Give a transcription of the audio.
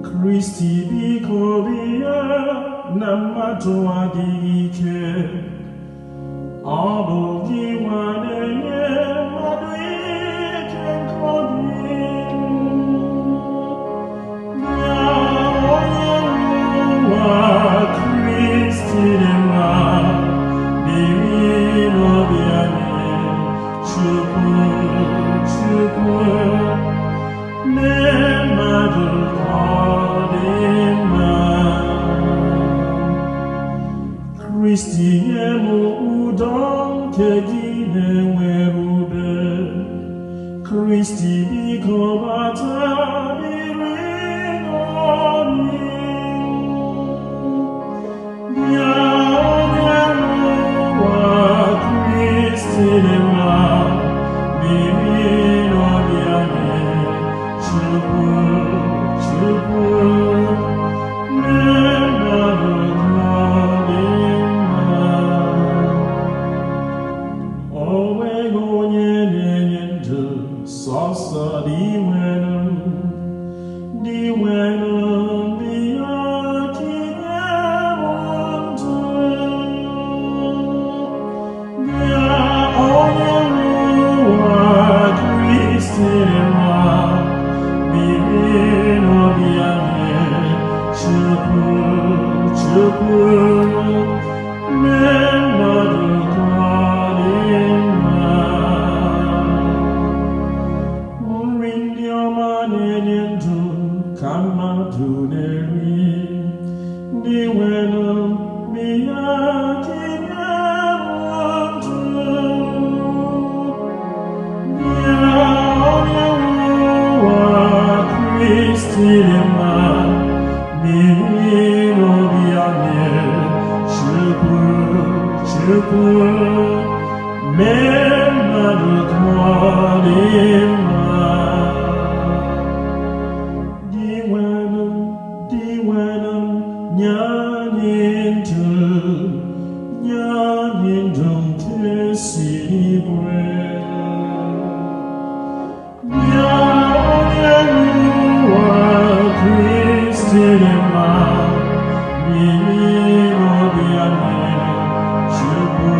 Kristi biko bịa na mmadụ adịghị ike, ọ bụ gị nwa na-enye mmadụ ike nke obi. Bịa onye nwa Kristi dị mma, biri n'obi anyị, Chukwu mee mmadụ ka ọ dị mma. Kristi nye m udo nke gị na-enwere ube. Kristi biko bata biri n'obi. Bịa onye n'ụwa Kristi dị mma, biri n'obi anyị, Chukwu mee mmadụ ka ọ dị mma. O nweghị onye na-enye ndụ sọsọ dị nwere ya ka inye m ndụ. Bịa onye n'ụwa Kristi dị mma, biri n'obi anyị, Chukwu mee mmadụ ka ọ dị mma. Nri ndị ọma na-enye ndụ ka mmadụ na-eri, ndị nwere ya ka inye m ndụ. Bịa onye n'ụwa Kristi dị mma, biri n'obi anyị, Chukwu mee mmadụ ka ọ dị mma. Dị nwere nye anyị ndụ nke si n'igwe. Bịa onye n'ụwa Kristi dị mma, biri n'obi anyị, Chukwu